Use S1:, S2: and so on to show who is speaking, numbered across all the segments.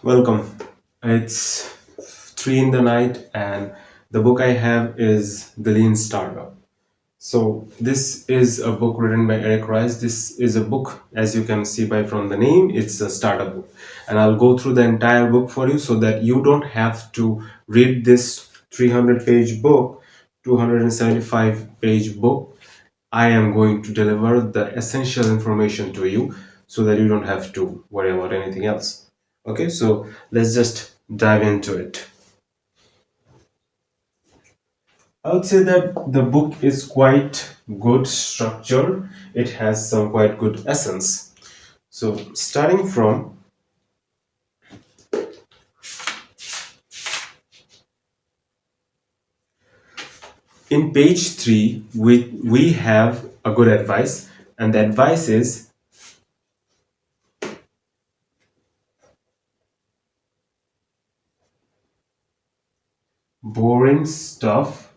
S1: Welcome. It's 3 in the night, and the book I have is The Lean Startup. So, this is a book written by Eric Ries. This is a book, as you can see by from the name, it's a startup book. And I'll go through the entire book for you so that you don't have to read this 300-page book, 275-page book. I am going to deliver the essential information to you so that you don't have to worry about anything else. Okay, so let's just dive into it. I would say that the book is quite good structure. It has some quite good essence. So starting from in page 3, we have a good advice, and the advice is boring stuff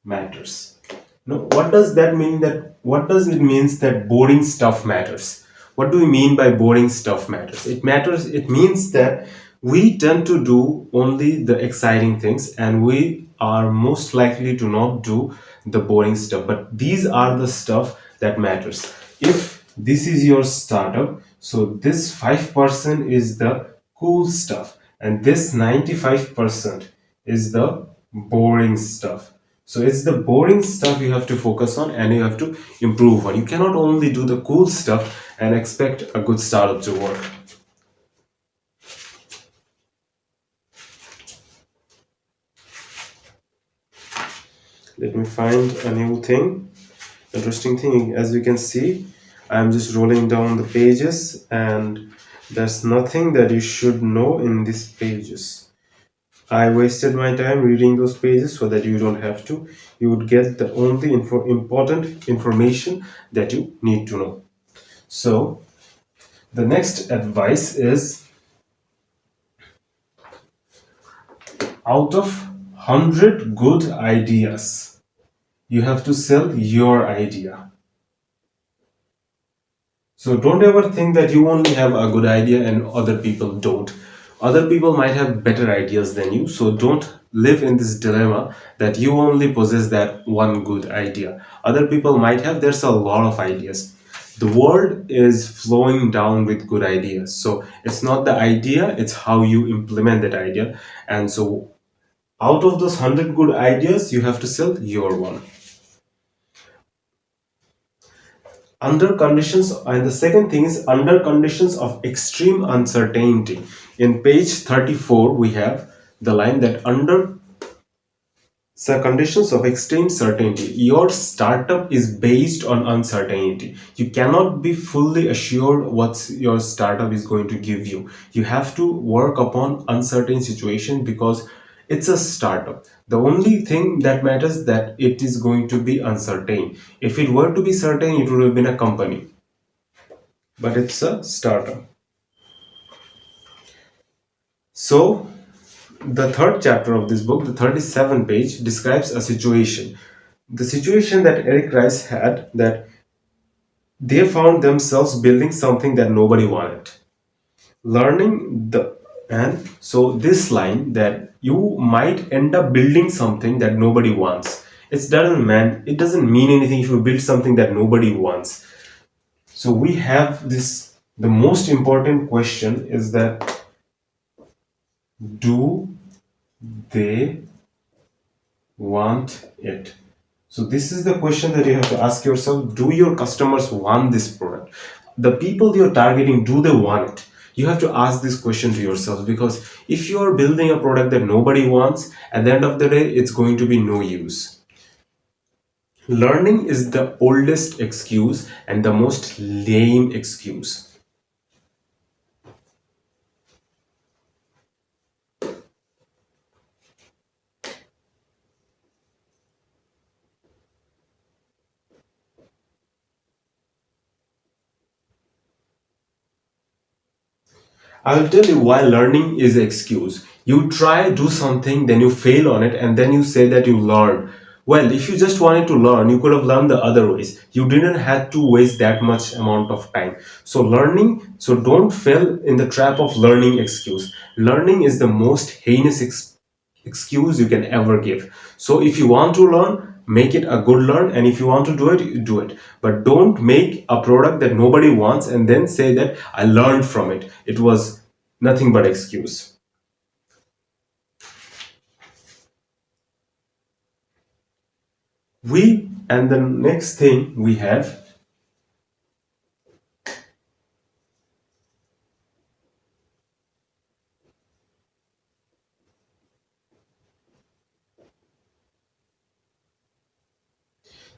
S1: matters. Now, what does that mean? What does it means that boring stuff matters? What do we mean by boring stuff matters? It matters. It means that we tend to do only the exciting things, and we are most likely to not do the boring stuff. But these are the stuff that matters. If this is your startup, so this 5% is the cool stuff, and this 95% is the boring stuff. So it's the boring stuff you have to focus on and you have to improve on. You cannot only do the cool stuff and expect a good startup to work. Let me find a new thing, interesting thing. As you can see, I'm just rolling down the pages and there's nothing that you should know in these pages. I wasted my time reading those pages so that you don't have to. You would get the only important information that you need to know. So, the next advice is out of 100 good ideas, you have to sell your idea. So don't ever think that you only have a good idea and other people don't. Other people might have better ideas than you, so don't live in this dilemma that you only possess that one good idea. Other people might have, there's a lot of ideas. The world is flowing down with good ideas. So it's not the idea, it's how you implement that idea. And so out of those 100 good ideas, you have to sell your one. Under conditions, and the second thing is under conditions of extreme uncertainty. In page 34, we have the line that under conditions of extreme certainty, your startup is based on uncertainty. You cannot be fully assured what your startup is going to give you. You have to work upon uncertain situation because it's a startup. The only thing that matters that it is going to be uncertain. If it were to be certain, it would have been a company, but it's a startup. So the third chapter of this book, the 37 page, describes a situation. The situation that Eric Rice had, that they found themselves building something that nobody wanted. Learning the and so this line that you might end up building something that nobody wants. It doesn't mean anything if you build something that nobody wants. So we have this, the most important question is that do they want it? So this is the question that you have to ask yourself. Do your customers want this product? The people you're targeting, do they want it? You have to ask this question to yourself, because if you are building a product that nobody wants, at the end of the day, it's going to be no use. Learning is the oldest excuse and the most lame excuse. I'll tell you why learning is an excuse. You try, do something, then you fail on it, and then you say that you learned. Well, if you just wanted to learn, you could have learned the other ways. You didn't have to waste that much amount of time. So don't fall in the trap of learning excuse. Learning is the most heinous excuse you can ever give. So if you want to learn, make it a good learn, and if you want to do it, you do it. But don't make a product that nobody wants and then say that I learned from it. It was nothing but excuse. We and the next thing we have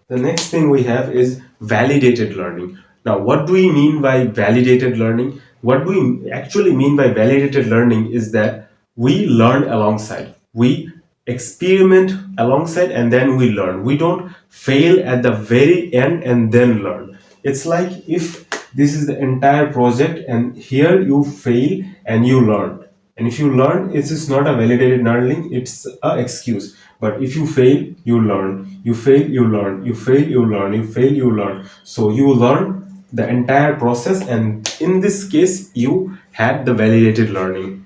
S1: The next thing we have is validated learning. Now, what do we mean by validated learning? What we actually mean by validated learning is that we learn alongside, we experiment alongside, and then we learn. We don't fail at the very end and then learn. It's like if this is the entire project and here you fail and you learn, and if you learn, it is not a validated learning, it's a excuse. But if you fail, you learn. You fail, you learn. You fail, you learn. You fail, you learn. So you learn the entire process, and in this case, you had the validated learning.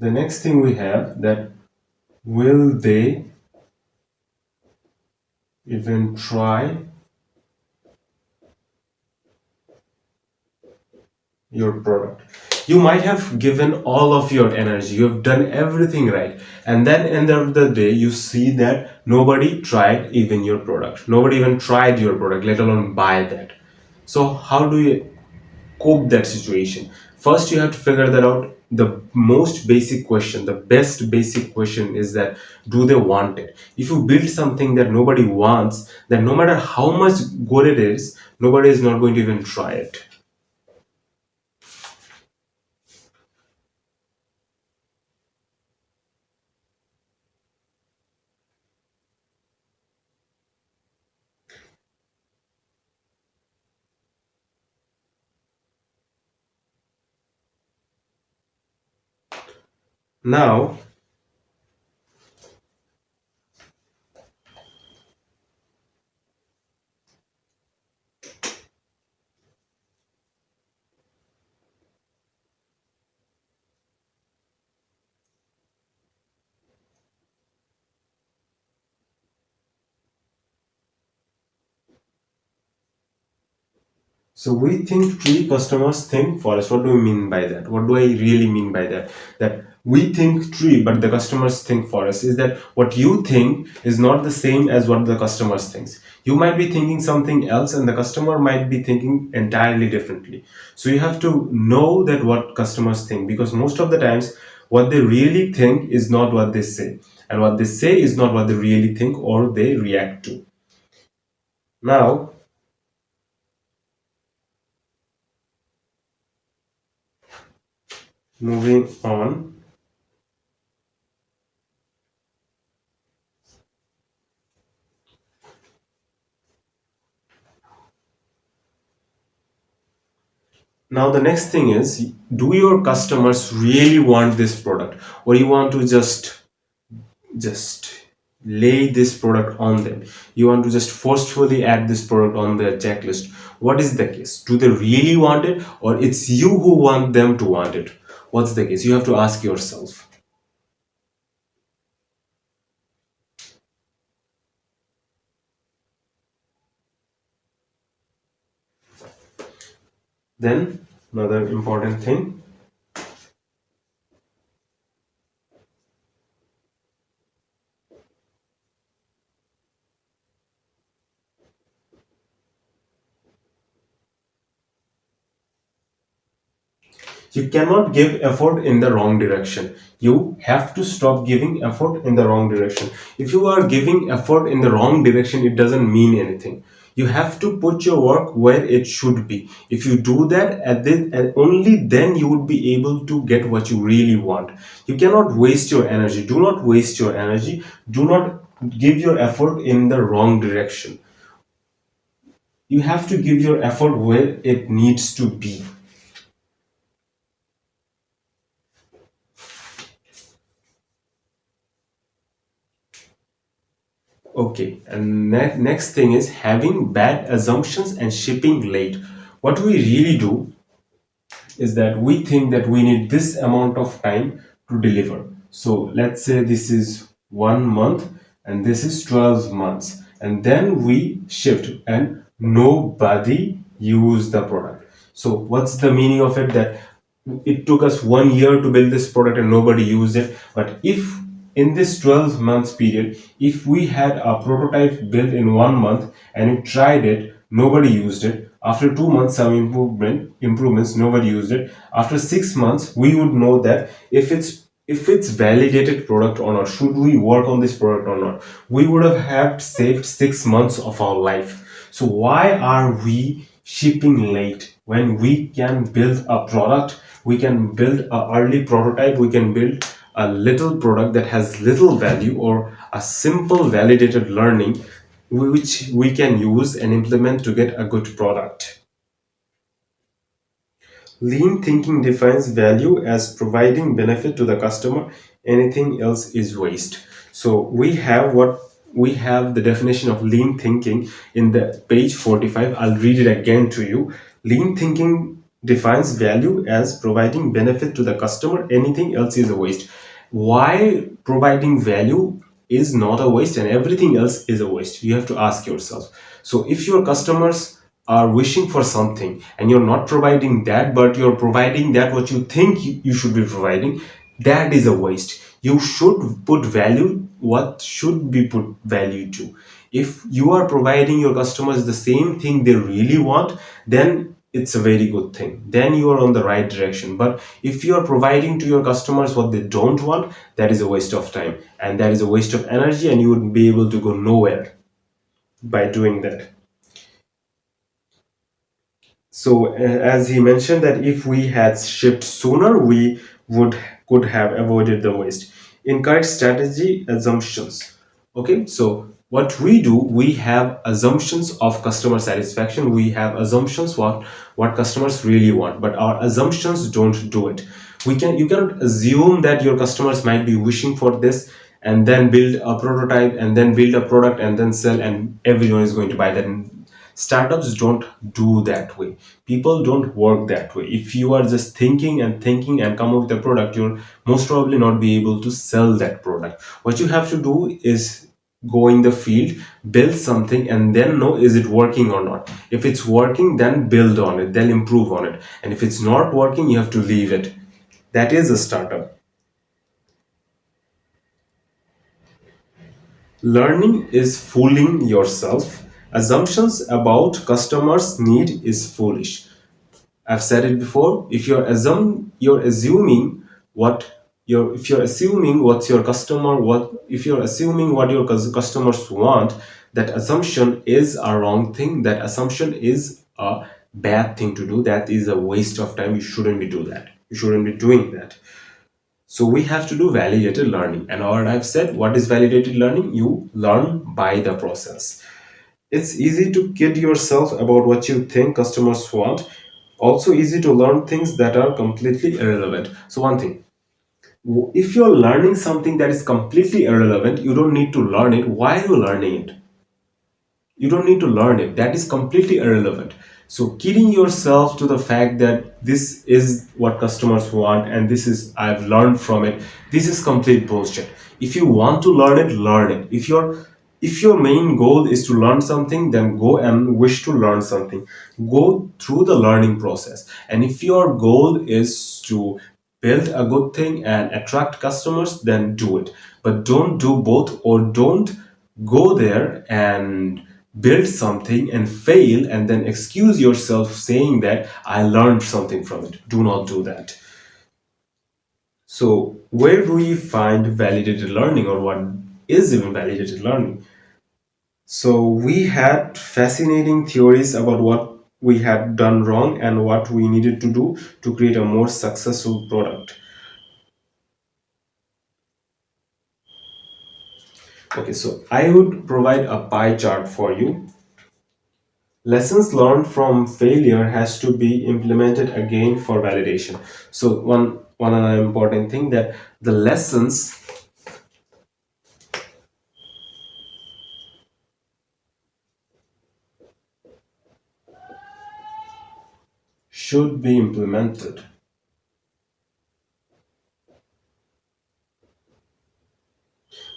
S1: The next thing we have that will they even try your product? You might have given all of your energy, you have done everything right, and then at the end of the day you see that nobody tried even your product, nobody even tried your product, let alone buy that. So how do you cope that situation? First you have to figure that out. The most basic question, the best basic question is that do they want it? If you build something that nobody wants, then no matter how much good it is, nobody is not going to even try it. Now, so we think tree, customers think forest. What do we mean by that? What do I really mean by that? That we think tree, but the customers think forest. Is that what you think is not the same as what the customers thinks? You might be thinking something else, and the customer might be thinking entirely differently. So you have to know that what customers think, because most of the times what they really think is not what they say, and what they say is not what they really think or they react to. Now, moving on. Now the next thing is, do your customers really want this product, or you want to just lay this product on them? You want to just forcefully add this product on their checklist? What is the case? Do they really want it, or it's you who want them to want it? What's the case? You have to ask yourself. Then another important thing, you cannot give effort in the wrong direction. You have to stop giving effort in the wrong direction. If you are giving effort in the wrong direction, it doesn't mean anything. You have to put your work where it should be. If you do that at this, and only then you would be able to get what you really want. You cannot waste your energy. Do not waste your energy. Do not give your effort in the wrong direction. You have to give your effort where it needs to be. Okay, and next thing is having bad assumptions and shipping late. What we really do is that we think that we need this amount of time to deliver. So let's say this is 1 month and this is 12 months. And then we shift and nobody use the product. So what's the meaning of it? That it took us 1 year to build this product and nobody used it. But if in this 12 months period, if we had a prototype built in 1 month and we tried it, nobody used it. After 2 months, some improvements, nobody used it. After 6 months, we would know that if it's validated product or not, should we work on this product or not. We would have saved 6 months of our life. So why are we shipping late when we can build a product, we can build a early prototype, we can build a little product that has little value or a simple validated learning which we can use and implement to get a good product. Lean thinking defines value as providing benefit to the customer. Anything else is waste. So we have the definition of lean thinking in the page 45. I'll read it again to you. Lean thinking defines value as providing benefit to the customer. Anything else is a waste. Why providing value is not a waste and everything else is a waste? You have to ask yourself. So if your customers are wishing for something and you're not providing that, but you're providing that what you think you should be providing, that is a waste. You should put value what should be put value to. If you are providing your customers the same thing they really want, then it's a very good thing, then you are on the right direction. But if you are providing to your customers what they don't want, that is a waste of time and that is a waste of energy, and you would be able to go nowhere by doing that. So as he mentioned that if we had shipped sooner, we would could have avoided the waste. Incorrect strategy assumptions. Okay, so what we do, we have assumptions of customer satisfaction. We have assumptions what customers really want, but our assumptions don't do it. You cannot assume that your customers might be wishing for this and then build a prototype and then build a product and then sell and everyone is going to buy that. Startups don't do that way. People don't work that way. If you are just thinking and thinking and come up with a product, you'll most probably not be able to sell that product. What you have to do is go in the field, build something, and then know is it working or not. If it's working, then build on it, then improve on it. And if it's not working, you have to leave it. That is a startup. Learning is fooling yourself. Assumptions about customers' need is foolish. I've said it before. You're assuming if you're assuming what's your customer what if you're assuming what your customers want, that assumption is a wrong thing. That assumption is a bad thing to do. That is a waste of time. You shouldn't be doing that. You shouldn't be doing that. So we have to do validated learning. And what I've said, what is validated learning? You learn by the process. It's easy to kid yourself about what you think customers want. Also easy to learn things that are completely irrelevant. So one thing, if you're learning something that is completely irrelevant, you don't need to learn it. Why are you learning it? You don't need to learn it. That is completely irrelevant. So kidding yourself to the fact that this is what customers want and this is I've learned from it, this is complete bullshit. If you want to learn it, learn it. If your main goal is to learn something, then go and wish to learn something. Go through the learning process. And if your goal is to build a good thing and attract customers, then do it. But don't do both, or don't go there and build something and fail and then excuse yourself saying that I learned something from it. Do not do that. So where do we find validated learning, or what is even validated learning? So we had fascinating theories about what we had done wrong and what we needed to do to create a more successful product. Okay, so I would provide a pie chart for you. Lessons learned from failure has to be implemented again for validation. So one other important thing, that the lessons should be implemented.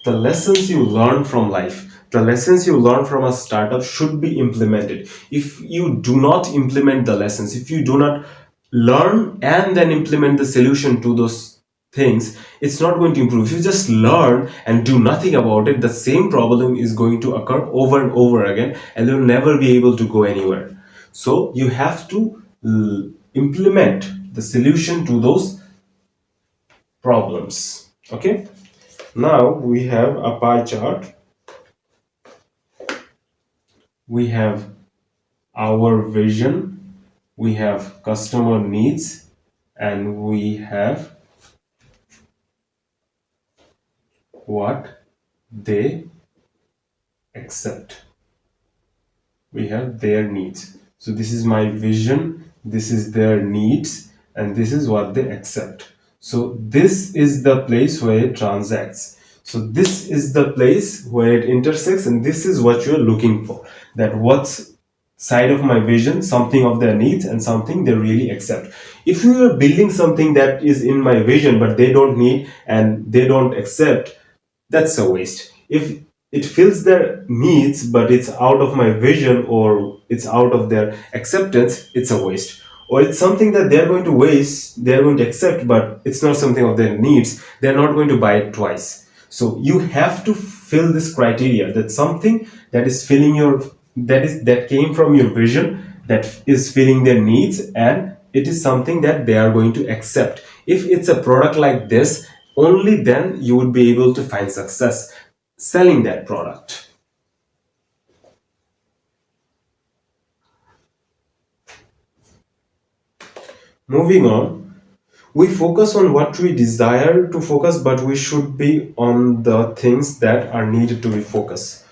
S1: The lessons you learn from life, the lessons you learn from a startup should be implemented. If you do not implement the lessons, if you do not learn and then implement the solution to those things, it's not going to improve. If you just learn and do nothing about it, the same problem is going to occur over and over again, and you'll never be able to go anywhere. So you have to implement the solution to those problems. Okay, now we have a pie chart. We have our vision, we have customer needs, and we have what they accept. We have their needs. So this is my vision, this is their needs, and this is what they accept. So this is the place where it transacts. So this is the place where it intersects, and this is what you're looking for. That what's side of my vision, something of their needs and something they really accept. If you are building something that is in my vision but they don't need and they don't accept, that's a waste. If it fills their needs but it's out of my vision or it's out of their acceptance, it's a waste. Or it's something that they're going to waste, they're going to accept, but it's not something of their needs, they're not going to buy it twice. So you have to fill this criteria, that something that is filling your, that came from your vision, that is filling their needs, and it is something that they are going to accept. If it's a product like this, only then you would be able to find success selling that product. Moving on, we focus on what we desire to focus, but we should be on the things that are needed to be focused.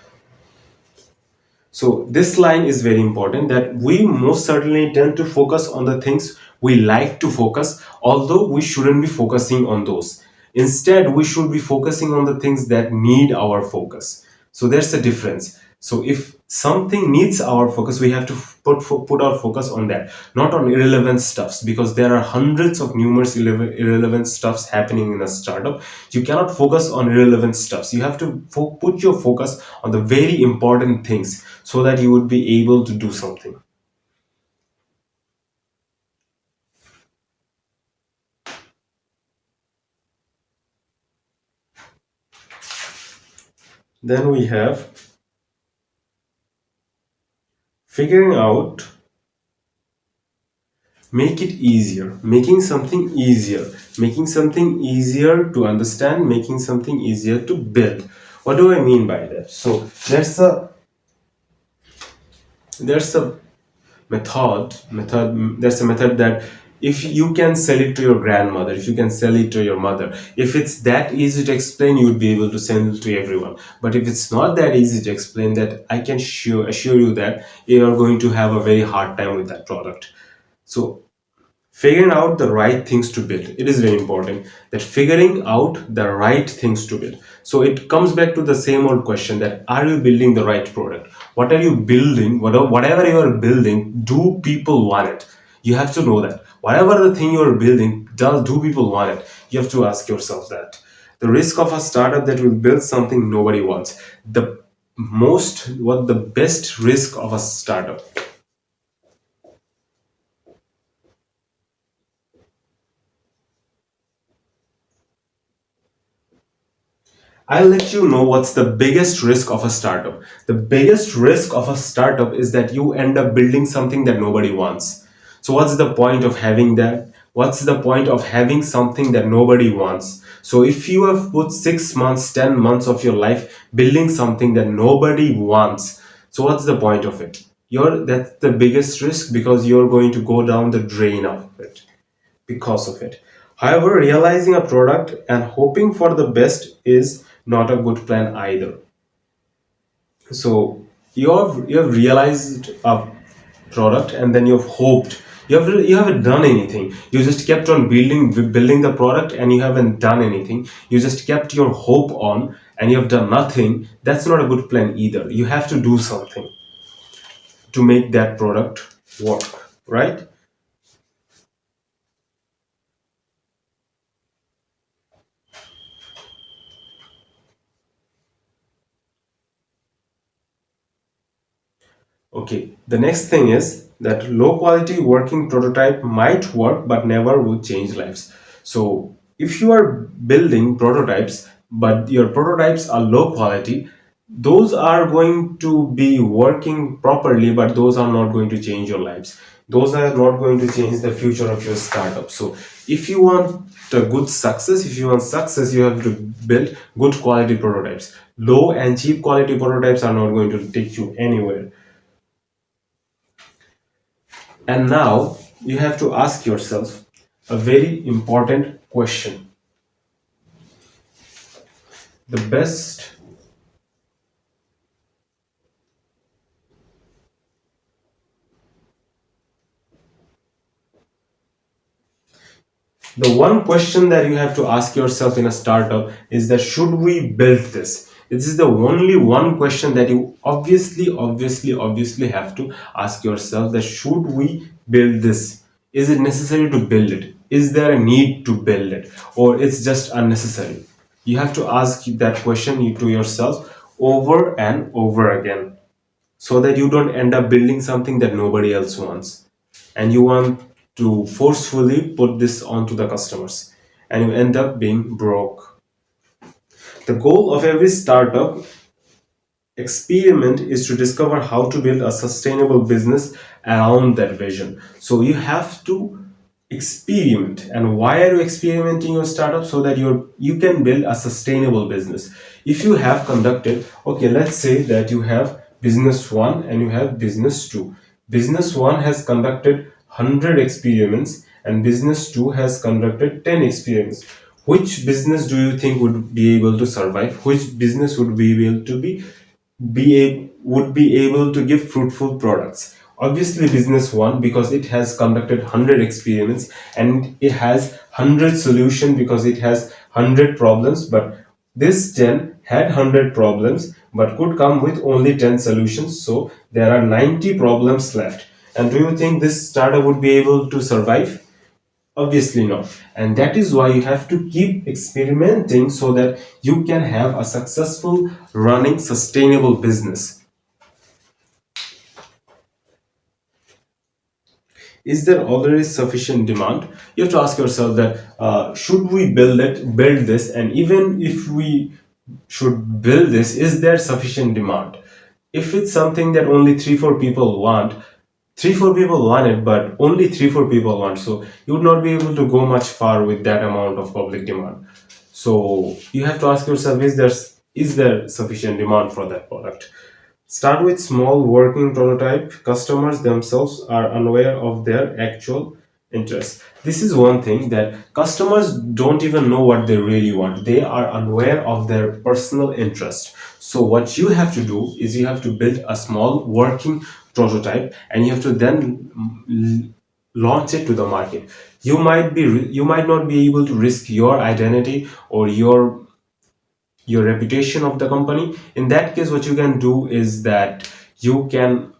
S1: So this line is very important, that we most certainly tend to focus on the things we like to focus, although we shouldn't be focusing on those. Instead, we should be focusing on the things that need our focus. So there's a difference. So if something needs our focus, we have to put our focus on that, not on irrelevant stuffs, because there are hundreds of numerous irrelevant stuffs happening in a startup. You cannot focus on irrelevant stuffs. You have to put your focus on the very important things so that you would be able to do something. Then we have figuring out, make it easier, making something easier to understand, making something easier to build. What do I mean by that? So there's a method that if you can sell it to your grandmother, if you can sell it to your mother, if it's that easy to explain, you would be able to sell it to everyone. But if it's not that easy to explain, that I can assure you that you are going to have a very hard time with that product. So figuring out the right things to build, it is very important, that figuring out the right things to build. So it comes back to the same old question, that are you building the right product? What are you building? Whatever you are building, do people want it? You have to know that whatever the thing you are building, do people want it? You have to ask yourself that. The risk of a startup that will build something nobody wants, the best risk of a startup. I'll let you know what's the biggest risk of a startup. The biggest risk of a startup is that you end up building something that nobody wants. So, what's the point of having that? What's the point of having something that nobody wants? So, if you have put 6 months, 10 months of your life building something that nobody wants, so what's the point of it? That's the biggest risk, because you're going to go down the drain of it because of it. However, realizing a product and hoping for the best is not a good plan either. So you have realized a product, and then you've hoped. You haven't done anything. You just kept on building the product, and you haven't done anything. You just kept your hope on, and you have done nothing. That's not a good plan either. You have to do something to make that product work, right? Okay, the next thing is that low quality working prototype might work but never will change lives. So, if you are building prototypes but your prototypes are low quality, those are going to be working properly, but those are not going to change your lives. Those are not going to change the future of your startup. So, if you want a good success, if you want success, you have to build good quality prototypes. Low and cheap quality prototypes are not going to take you anywhere. And now you have to ask yourself a very important question. The best, the one question that you have to ask yourself in a startup is that should we build this? This is the only one question that you obviously have to ask yourself, that should we build this? Is it necessary to build it? Is there a need to build it? Or it's just unnecessary? You have to ask that question to yourself over and over again, so that you don't end up building something that nobody else wants, and you want to forcefully put this onto the customers, and you end up being broke. The goal of every startup experiment is to discover how to build a sustainable business around that vision. So you have to experiment. And why are you experimenting your startup? So that you can build a sustainable business. If you have conducted, okay, let's say that you have business 1 and you have business 2. Business 1 has conducted 100 experiments and business 2 has conducted 10 experiments. Which business do you think would be able to survive? Which business would be able to would be able to give fruitful products? Obviously business one, because it has conducted 100 experiments and it has 100 solution, because it has 100 problems. But this 10 had 100 problems but could come with only 10 solutions, so there are 90 problems left. And do you think this startup would be able to survive? Obviously not. And that is why you have to keep experimenting, so that you can have a successful running sustainable business. Is there already sufficient demand? You have to ask yourself that, should we build this, and even if we should build this, is there sufficient demand? If it's something that only 3 4 people want, 3 4 people want it, but only 3 4 people want, so you would not be able to go much far with that amount of public demand. So you have to ask yourself, is there sufficient demand for that product? Start with small working prototype. Customers themselves are unaware of their actual interests. This is one thing, that customers don't even know what they really want. They are unaware of their personal interest. So what you have to do is you have to build a small working prototype, and you have to then launch it to the market. You might not be able to risk your identity or your reputation of the company. In that case, what you can do is that you can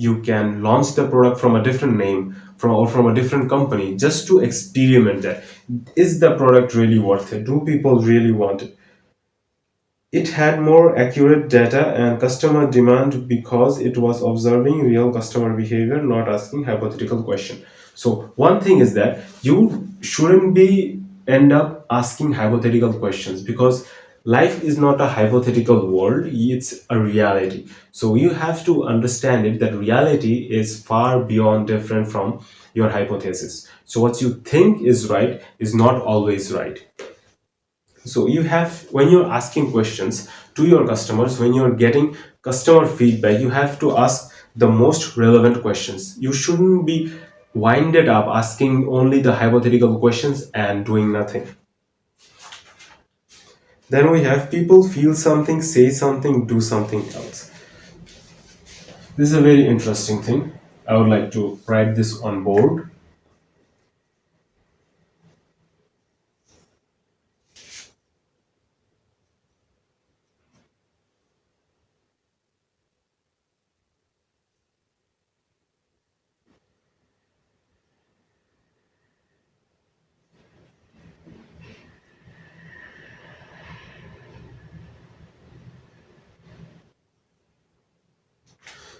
S1: you can launch the product from a different name, from a different company, just to experiment that. Is the product really worth it? Do people really want it? It had more accurate data and customer demand because it was observing real customer behavior, not asking hypothetical question. So one thing is that you shouldn't be end up asking hypothetical questions, because life is not a hypothetical world, it's a reality. So you have to understand it, that reality is far beyond different from your hypothesis. So what you think is right is not always right. So you have, when you're asking questions to your customers, when you're getting customer feedback, you have to ask the most relevant questions. You shouldn't be winded up asking only the hypothetical questions and doing nothing. Then we have people feel something, say something, do something else. This is a very interesting thing. I would like to write this on board.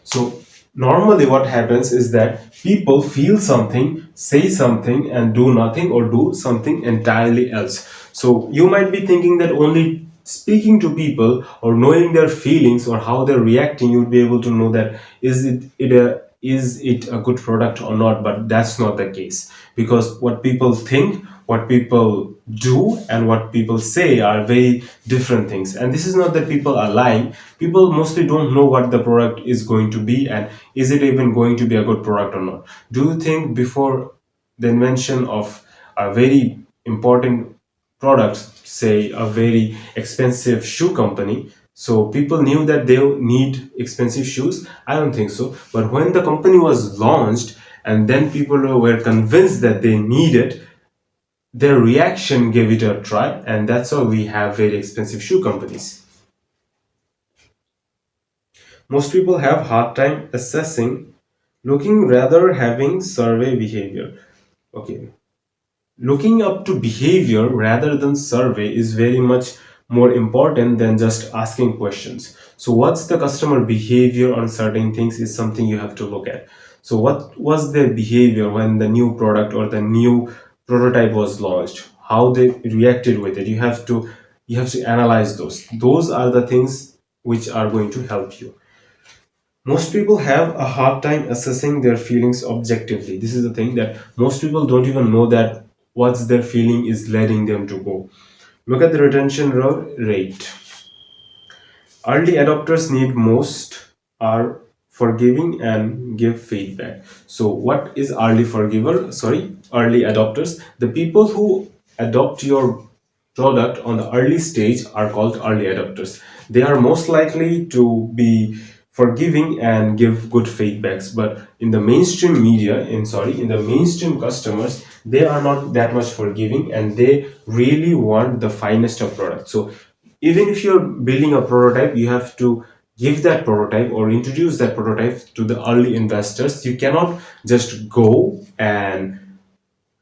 S1: So normally what happens is that people feel something, say something and do nothing or do something entirely else. So you might be thinking that only speaking to people or knowing their feelings or how they're reacting, you'd be able to know that is it a good product or not, but that's not the case, because what people think, what people do and what people say are very different things. And this is not that people are lying. People mostly don't know what the product is going to be and is it even going to be a good product or not. Do you think before the invention of a very important product, say a very expensive shoe company, so people knew that they need expensive shoes? I don't think so. But when the company was launched and then people were convinced that they need it, their reaction gave it a try, and that's why we have very expensive shoe companies. Most people have hard time assessing, looking rather having survey behavior. Okay, looking up to behavior rather than survey is very much more important than just asking questions. So what's the customer behavior on certain things is something you have to look at. So what was their behavior when the new product or the new prototype was launched, how they reacted with it? You have to analyze those are the things which are going to help you. Most people have a hard time assessing their feelings objectively. This is the thing, that most people don't even know that what's their feeling is leading them to go. Look at the rate. Early adopters need most are forgiving and give feedback. So what is early adopters? The people who adopt your product on the early stage are called early adopters. They are most likely to be forgiving and give good feedbacks. But in the mainstream media, in the mainstream customers, they are not that much forgiving and they really want the finest of products. So even if you're building a prototype, you have to give that prototype or introduce that prototype to the early investors. You cannot just go and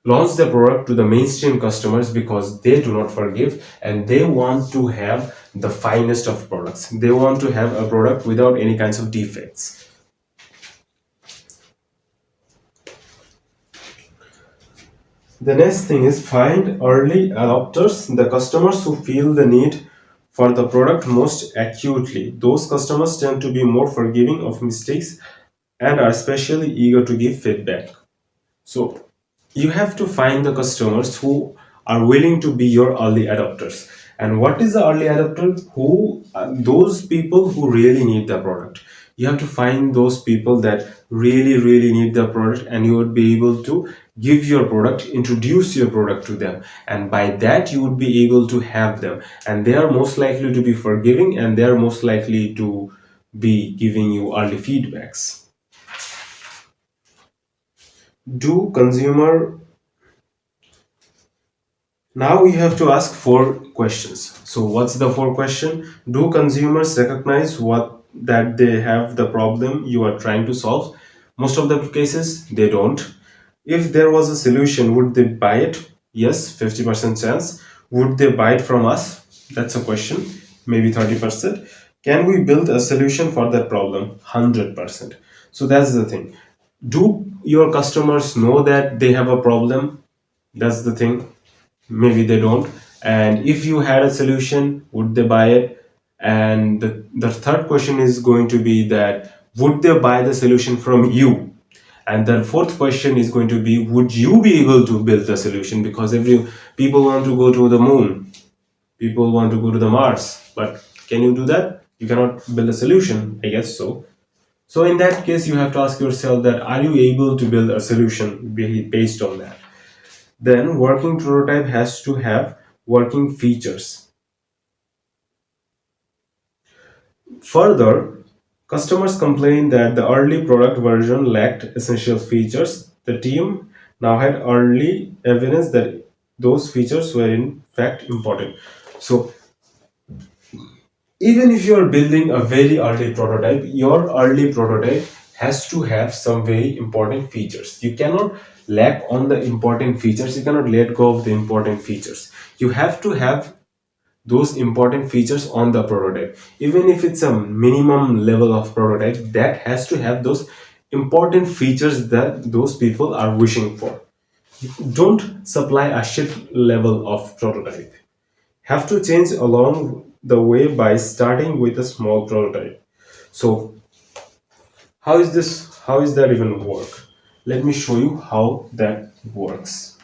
S1: launch the product to the mainstream customers, because they do not forgive and they want to have the finest of products. They want to have a product without any kinds of defects. The next thing is find early adopters, the customers who feel the need for the product most acutely. Those customers tend to be more forgiving of mistakes and are especially eager to give feedback. So you have to find the customers who are willing to be your early adopters. And what is the early adopter? Who those people who really need the product. You have to find those people that really need the product, and you would be able to give your product, introduce your product to them, and by that you would be able to have them, and they are most likely to be forgiving and they are most likely to be giving you early feedbacks. Do consumer Now you have to ask four questions. So what's the four question? Do consumers recognize what that they have the problem you are trying to solve? Most of the cases they don't. If there was a solution, would they buy it? Yes, 50% chance. Would they buy it from us? That's a question. Maybe 30%. Can we build a solution for that problem? 100%. So that's the thing. Do your customers know that they have a problem? That's the thing. Maybe they don't. And if you had a solution, would they buy it? And the third question is going to be that would they buy the solution from you? And the fourth question is going to be, would you be able to build the solution? Because every people want to go to the moon, people want to go to the Mars, but can you do that? You cannot build a solution, I guess so. So in that case, you have to ask yourself that are you able to build a solution based on that? Then working prototype has to have working features. Further, customers complained that the early product version lacked essential features. The team now had early evidence that those features were in fact important. So, even if you are building a very early prototype, your early prototype has to have some very important features. You cannot lack on the important features, you cannot let go of the important features. You have to have those important features on the prototype. Even if it's a minimum level of prototype, that has to have those important features that those people are wishing for. Don't supply a shit level of prototype. Have to change along the way by starting with a small prototype. So how is that even work? Let me show you how that works.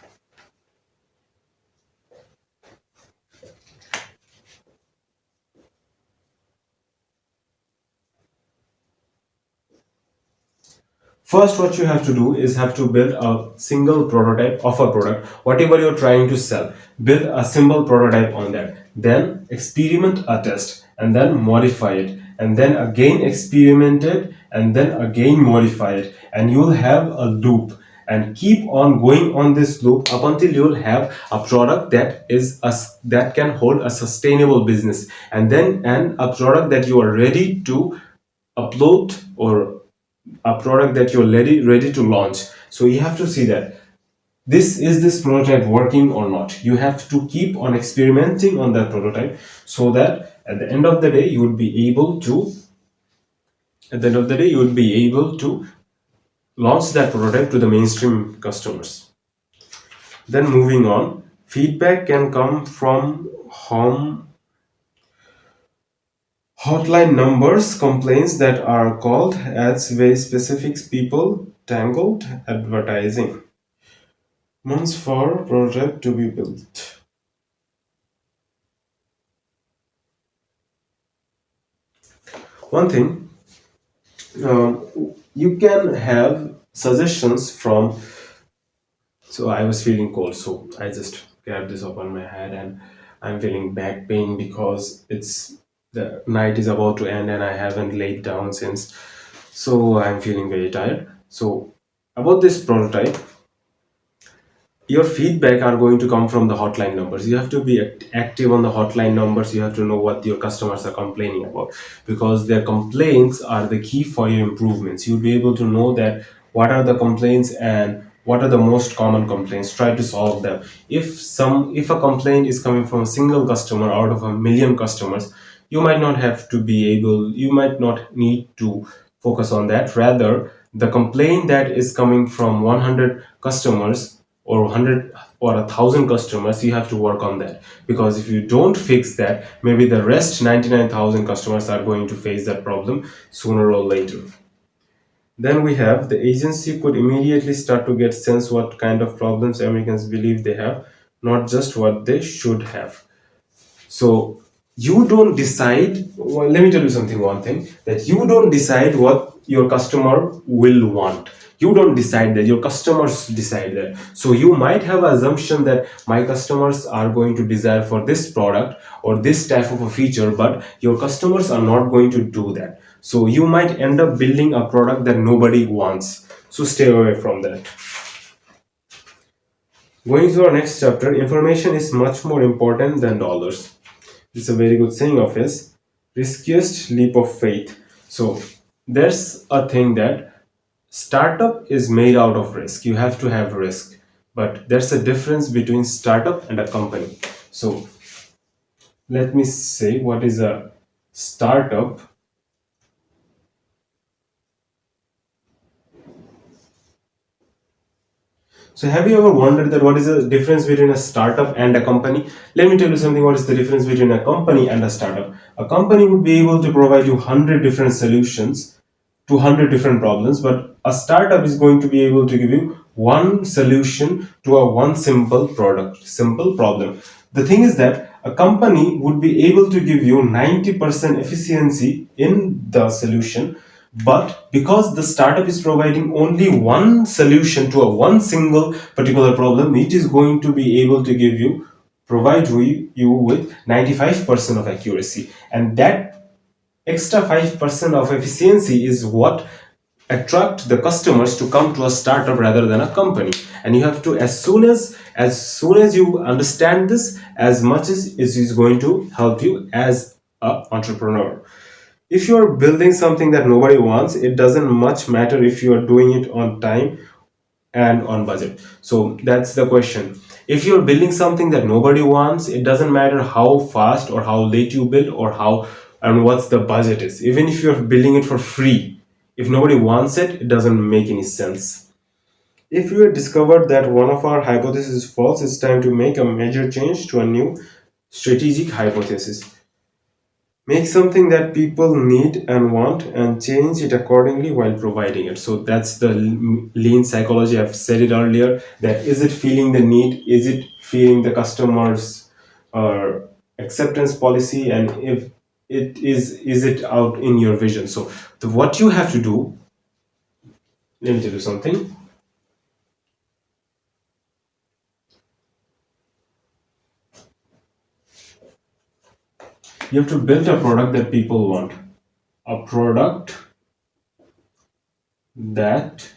S1: First, what you have to do is have to build a single prototype of a product, whatever you're trying to sell. Build a simple prototype on that. Then experiment a test and then modify it. And then again experiment it and then again modify it. And you'll have a loop and keep on going on this loop up until you'll have a product that can hold a sustainable business, and a product that you are ready to upload, or a product that you're ready to launch. So you have to see that this prototype working or not. You have to keep on experimenting on that prototype, so that at the end of the day you would be able to launch that prototype to the mainstream customers. Then moving on, feedback can come from home hotline numbers, complaints that are called as very specific people, tangled advertising, months for project to be built. One thing, um, you can have suggestions from. So I was feeling cold, so I just grabbed this up on my head, and I'm feeling back pain because it's the night is about to end and I haven't laid down since. So I'm feeling very tired. So about this prototype, your feedback are going to come from the hotline numbers. You have to be active on the hotline numbers. You have to know what your customers are complaining about, because their complaints are the key for your improvements. You'll be able to know that what are the complaints and what are the most common complaints. Try to solve them. If a complaint is coming from a single customer out of a million customers, you might not need to focus on that. Rather, the complaint that is coming from 100 customers, or 100 or 1,000 customers, you have to work on that, because if you don't fix that, maybe the rest 99,000 customers are going to face that problem sooner or later. Then we have the agency could immediately start to get sense what kind of problems Americans believe they have, not just what they should have. So you don't decide. Well, let me tell you something. One thing, that you don't decide what your customer will want. You don't decide that. Your customers decide that. So you might have an assumption that my customers are going to desire for this product or this type of a feature, but your customers are not going to do that. So you might end up building a product that nobody wants. So stay away from that. Going to our next chapter, information is much more important than dollars. It's a very good saying of his. Riskiest leap of faith. So there's a thing that startup is made out of risk. You have to have risk, but there's a difference between startup and a company. So let me say what is a startup. So have you ever wondered that what is the difference between a startup and a company? Let me tell you something. What is the difference between a company and a startup? A company would be able to provide you 100 different solutions to 100 different problems, but a startup is going to be able to give you one solution to a one simple problem. The thing is that a company would be able to give you 90% efficiency in the solution, but because the startup is providing only one solution to a one single particular problem, it is going to be able to provide you with 95% of accuracy, and that extra 5% of efficiency is what attract the customers to come to a startup rather than a company. And you have to, as soon as you understand this, as much as it is going to help you as an entrepreneur. If you are building something that nobody wants, it doesn't much matter if you are doing it on time and on budget. So that's the question. If you're building something that nobody wants, it doesn't matter how fast or how late you build or how and what's the budget is. Even if you're building it for free, if nobody wants it, it doesn't make any sense. If we have discovered that one of our hypotheses is false, it's time to make a major change to a new strategic hypothesis. Make something that people need and want and change it accordingly while providing it. So that's the lean psychology. I've said it earlier, that is it feeling the need, is it feeling the customers uh, acceptance policy, and if it is it out in your vision. So what you have to do, let me tell you something. You have to build a product that people want, a product that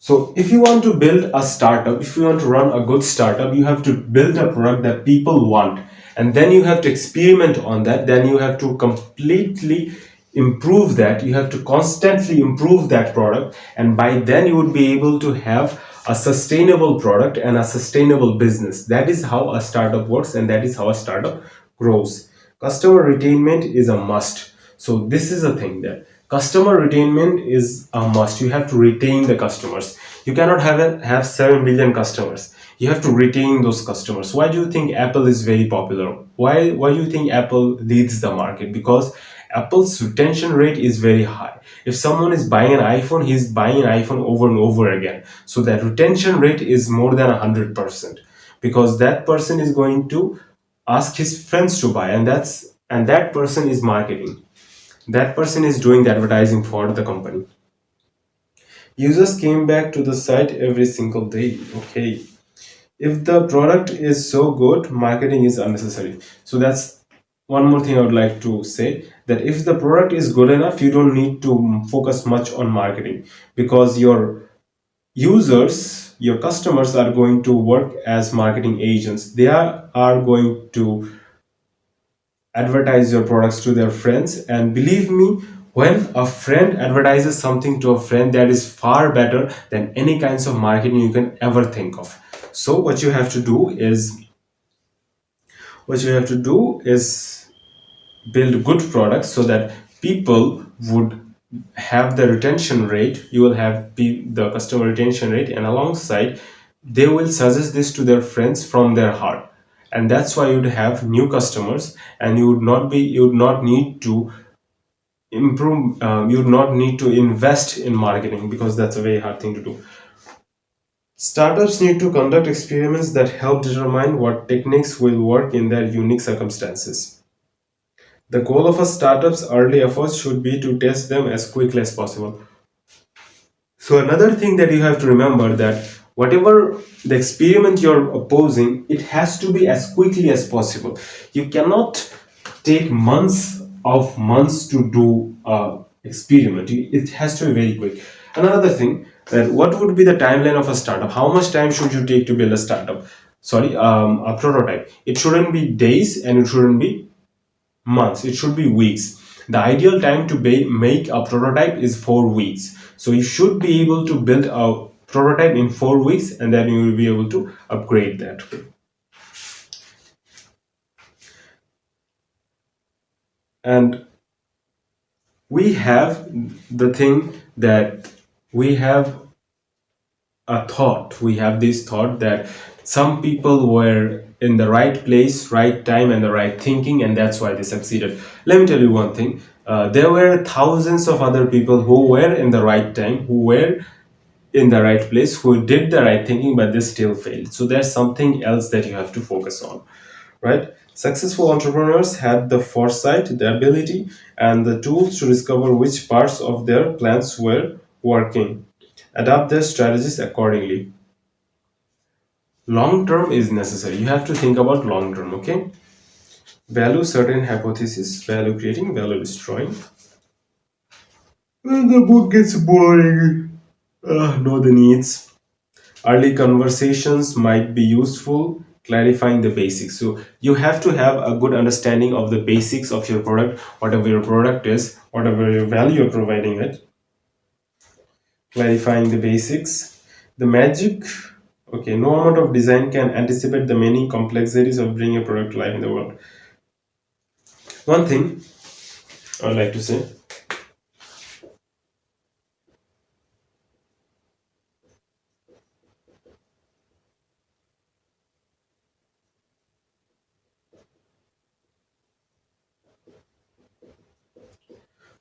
S1: So, if you want to build a startup, if you want to run a good startup, you have to build a product that people want. And then you have to experiment on that. Then you have to completely improve that. You have to constantly improve that product. And by then, you would be able to have a sustainable product and a sustainable business. That is how a startup works, and that is how a startup grows. Customer retainment is a must. So this is a thing that customer retainment is a must. You have to retain the customers. You cannot have 7 billion customers. You have to retain those customers. Why do you think Apple is very popular? Why do you think Apple leads the market? Because Apple's retention rate is very high. If someone is buying an iPhone, he's buying an iPhone over and over again. So that retention rate is more than 100%, because that person is going to ask his friends to buy, and that person is marketing, that person is doing the advertising for the company. Users came back to the site every single day. Okay, if the product is so good, marketing is unnecessary. So that's one more thing I would like to say, that if the product is good enough, you don't need to focus much on marketing, because your users, your customers are going to work as marketing agents. They are going to advertise your products to their friends, and believe me, when a friend advertises something to a friend, that is far better than any kinds of marketing you can ever think of. So what you have to do is build good products so that people would have the retention rate. You will have the customer retention rate, and alongside they will suggest this to their friends from their heart. And that's why you'd have new customers, and you would not need to improve you would not need to invest in marketing, because that's a very hard thing to do. Startups need to conduct experiments that help determine what techniques will work in their unique circumstances. The goal of a startup's early efforts should be to test them as quickly as possible. So another thing that you have to remember, that whatever the experiment you're opposing, it has to be as quickly as possible. You cannot take months to do a experiment. It has to be very quick. Another thing, that what would be the timeline of a startup? How much time should you take to build a startup? Sorry, a prototype. It shouldn't be days and it shouldn't be months, it should be weeks. The ideal time to make a prototype is 4 weeks. So you should be able to build a prototype in 4 weeks, and then you will be able to upgrade that. And we have the thing that we have we have this thought that some people were in the right place, right time, and the right thinking, and that's why they succeeded. Let me tell you one thing. There were thousands of other people who were in the right time, who were in the right place, who did the right thinking, but they still failed. So there's something else that you have to focus on, right? Successful entrepreneurs had the foresight, the ability, and the tools to discover which parts of their plans were working, adapt their strategies accordingly. Long term is necessary. You have to think about long term, okay? Value certain hypothesis, value creating, value destroying. When the book gets boring, know the needs. Early conversations might be useful, clarifying the basics. So you have to have a good understanding of the basics of your product, whatever your product is, whatever your value you're providing it, clarifying the basics. The magic, okay, no amount of design can anticipate the many complexities of bringing a product to life in the world. One thing I would like to say,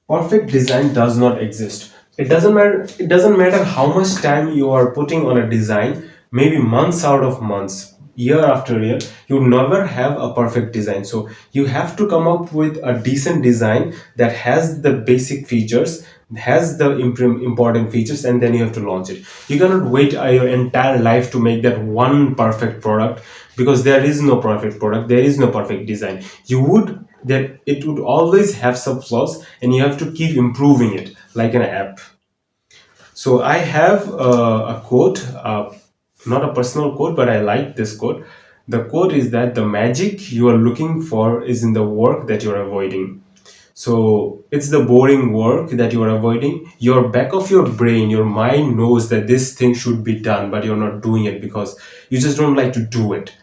S1: perfect design does not exist. It doesn't matter how much time you are putting on a design, maybe months out of months, year after year, you never have a perfect design. So you have to come up with a decent design that has the basic features, has the important features, and then you have to launch it. You cannot wait your entire life to make that one perfect product, because there is no perfect product, there is no perfect design. You would that it would always have some flaws, and you have to keep improving it like an app. So I have a quote, not a personal quote, but I like this quote. The quote is that the magic you are looking for is in the work that you're avoiding. So it's the boring work that you are avoiding. Your back of your brain, your mind knows that this thing should be done, but you're not doing it because you just don't like to do it.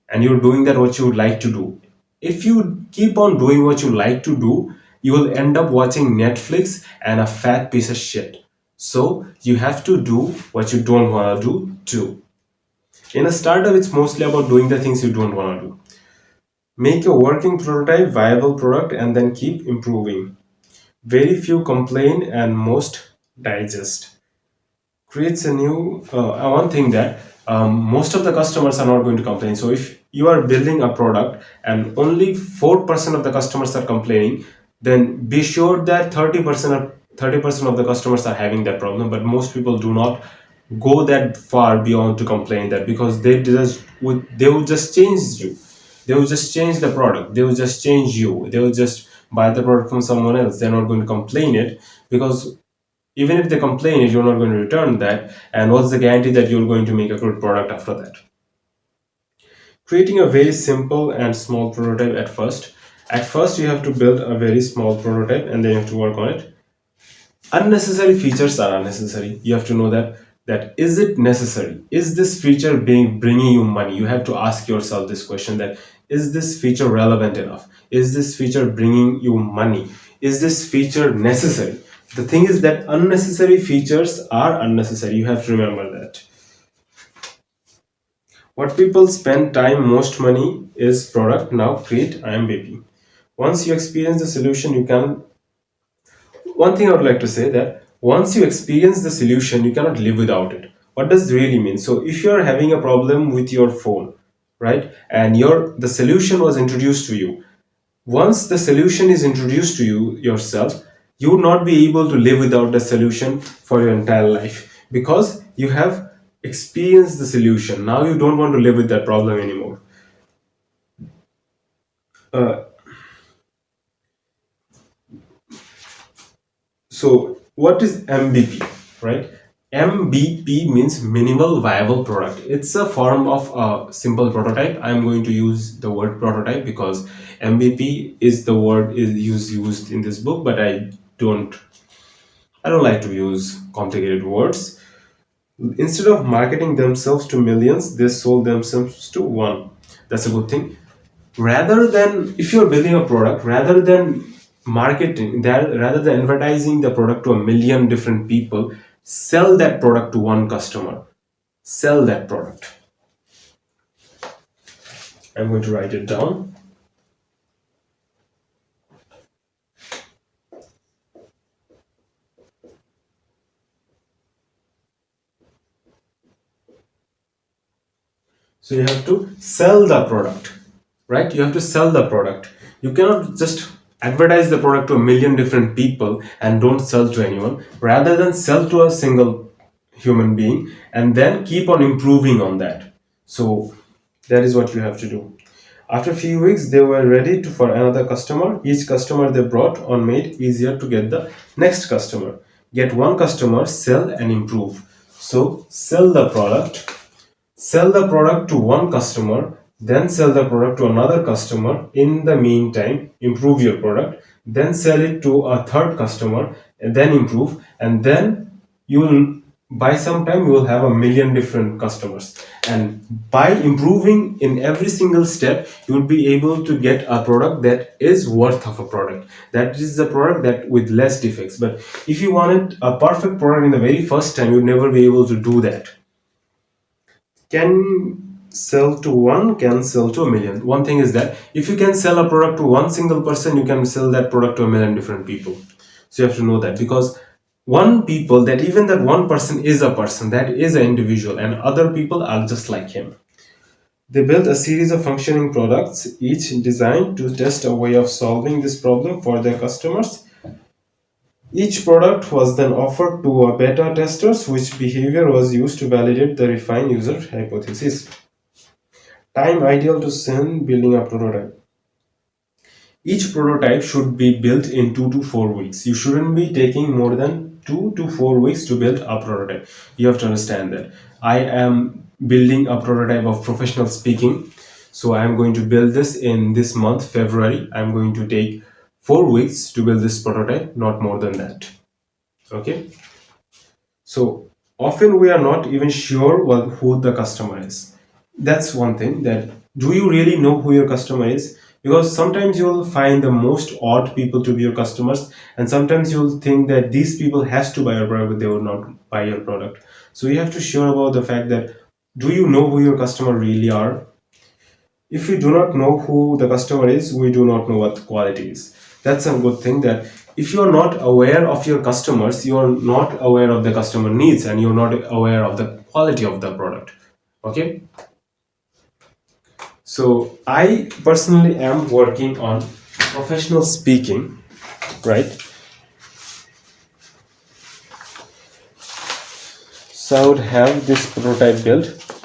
S1: And you're doing that what you would like to do. If you keep on doing what you like to do, you will end up watching Netflix and a fat piece of shit. So you have to do what you don't want to do too. In a startup, it's mostly about doing the things you don't want to do. Make a working prototype, viable product, and then keep improving. Very few complain and most digest. Creates a new one thing that most of the customers are not going to complain. So if you are building a product and only 4% of the customers are complaining, then be sure that 30% of the customers are having that problem. But most people do not go that far beyond to complain that, because they will just change you, they will just change the product, they will just change you, they will just buy the product from someone else. They're not going to complain it, because even if they complain it, you're not going to return that. And what's the guarantee that you're going to make a good product after that? Creating a very simple and small prototype at first. At first, you have to build a very small prototype and then you have to work on it. Unnecessary features are unnecessary. You have to know that is it necessary? Is this feature bringing you money? You have to ask yourself this question, that is this feature relevant enough? Is this feature bringing you money? Is this feature necessary? The thing is that unnecessary features are unnecessary. You have to remember that. What people spend time most money is product. Now create MVP. Once you experience the solution, you can one thing I would like to say, that once you experience the solution, you cannot live without it. What does really mean? So if you're having a problem with your phone, right, and the solution was introduced to you, once the solution is introduced to you yourself, you would not be able to live without the solution for your entire life, because you have experienced the solution. Now you don't want to live with that problem anymore. Uh, So, what is MVP, right? MVP means minimal viable product. It's a form of a simple prototype. I'm going to use the word prototype because MVP is the word is used in this book, but don't I don't like to use complicated words. Instead of marketing themselves to millions, they sold themselves to one. That's a good thing. Rather than, if you're building a product, rather than rather than advertising the product to a million different people, sell that product to one customer. Sell that product. I'm going to write it down. So you have to sell the product, right? You have to sell the product. You cannot just advertise the product to a million different people and don't sell to anyone. Rather than sell to a single human being and then keep on improving on that. So that is what you have to do. After a few weeks, they were ready for another customer. Each customer they brought on made easier to get the next customer. Get one customer, sell and improve. So sell the product to one customer, then sell the product to another customer. In the meantime, improve your product, then sell it to a third customer, and then improve, and then you will, by some time, you will have a million different customers. And by improving in every single step, you will be able to get a product that is worth of a product. That is a product that with less defects. But if you wanted a perfect product in the very first time, you'll never be able to do that. Can sell to one, can sell to a million. One thing is that if you can sell a product to one single person, you can sell that product to a million different people. So you have to know that, because one people, that even that one person is a person, that is an individual, and other people are just like him. They built a series of functioning products, each designed to test a way of solving this problem for their customers. Each product was then offered to a beta testers, which behavior was used to validate the refined user hypothesis. Time ideal to send building a prototype. Each prototype should be built in 2 to 4 weeks. You shouldn't be taking more than 2 to 4 weeks to build a prototype. You have to understand that. I am building a prototype of professional speaking. So I am going to build this in this month, February. I'm going to take 4 weeks to build this prototype, not more than that. Okay. So often we are not even sure who the customer is. That's one thing, that do you really know who your customer is? Because sometimes you'll find the most odd people to be your customers, and sometimes you'll think that these people has to buy your product, but they will not buy your product. So you have to sure about the fact that, do you know who your customer really are? If we do not know who the customer is, we do not know what the quality is. That's a good thing, that if you are not aware of your customers, you are not aware of the customer needs, and you're not aware of the quality of the product. Okay. So I personally am working on professional speaking, right? So I would have this prototype built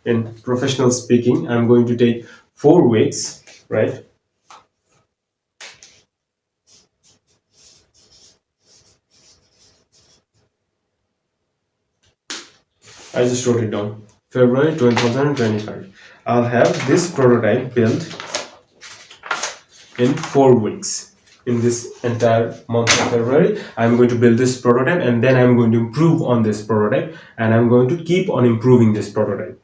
S1: in professional speaking. I'm going to take 4 weeks, right? I just wrote it down. February 2025. I'll have this prototype built in 4 weeks. In this entire month of February, I'm going to build this prototype, and then I'm going to improve on this prototype, and I'm going to keep on improving this prototype.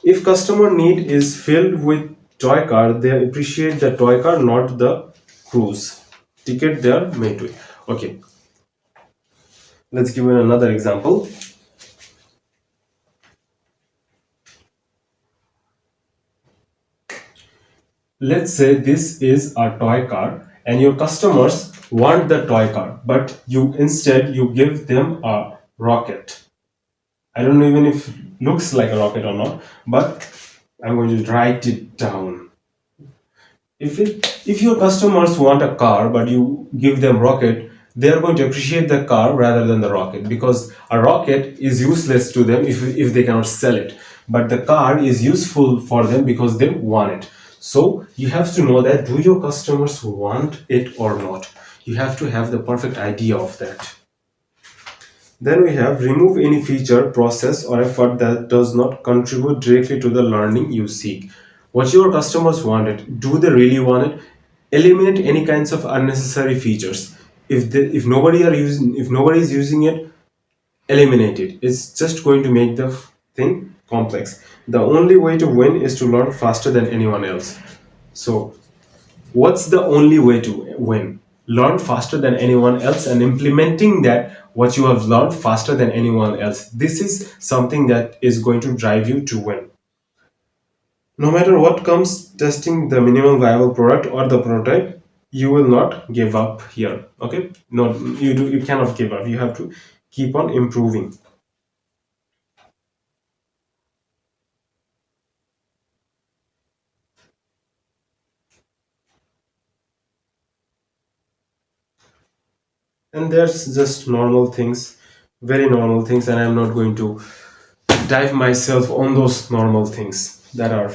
S1: If customer need is filled with toy car, they appreciate the toy car, not the cruise ticket they are made with. Okay, let's give you another example. Let's say this is a toy car, and your customers want the toy car, but you give them a rocket. I don't know even if it looks like a rocket or not, but I'm going to write it down. If your customers want a car but you give them rocket, they are going to appreciate the car rather than the rocket, because a rocket is useless to them if they cannot sell it, but the car is useful for them because they want it. So you have to know that, do your customers want it or not? You have to have the perfect idea of that. Then we have remove any feature, process, or effort that does not contribute directly to the learning you seek. What your customers wanted, do they really want it? Eliminate any kinds of unnecessary features. If nobody is using it, eliminate it. It's just going to make the thing complex. The only way to win is to learn faster than anyone else. So what's the only way to win? Learn faster than anyone else, and implementing that what you have learned faster than anyone else. This is something that is going to drive you to win. No matter what comes, testing the minimum viable product or the prototype, you will not give up here. Okay? No, you cannot give up. You have to keep on improving. And there's just normal things, very normal things, and I'm not going to dive myself on those normal things that are,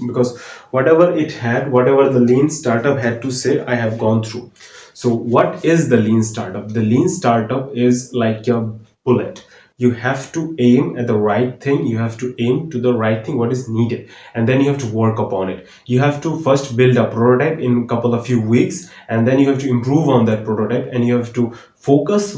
S1: because whatever it had, whatever the lean startup had to say, I have gone through. So what is the lean startup? The lean startup is like a bullet. You have to aim at the right thing, you have to aim to the right thing what is needed, and then you have to work upon it. You have to first build a prototype in a couple of few weeks, and then you have to improve on that prototype, and you have to focus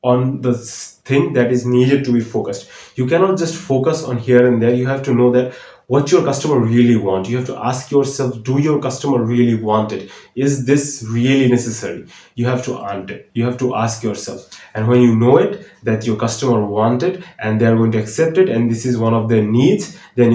S1: on the thing that is needed to be focused. You cannot just focus on here and there. You have to know that what your customer really want. You have to ask yourself, do your customer really want it? Is this really necessary? You have to answer it. You have to ask yourself, and when you know it that your customer want it and they are going to accept it, and this is one of their needs, then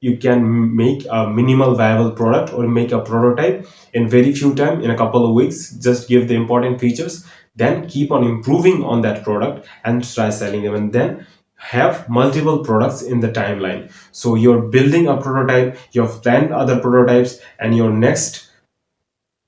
S1: you can make a minimal viable product or make a prototype in very few time, in a couple of weeks. Just give the important features, then keep on improving on that product and try selling them, and then have multiple products in the timeline. So you're building a prototype, you've planned other prototypes, and your next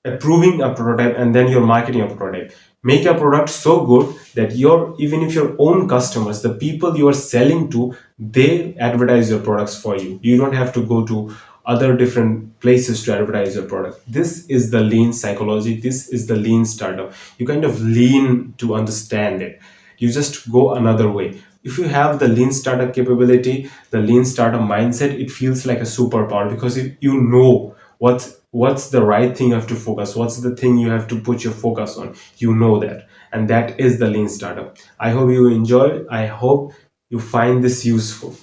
S1: approving a prototype, and then you're marketing a prototype. Make a product so good that your, even if your own customers, the people you are selling to, they advertise your products for you. You don't have to go to other different places to advertise your product. This is the lean psychology. This is the lean startup. You kind of lean to understand it. You just go another way. If you have the lean startup capability, the lean startup mindset, it feels like a superpower, because if you know what's the right thing you have to focus, what's the thing you have to put your focus on, you know that. And that is the lean startup. I hope you enjoy. I hope you find this useful.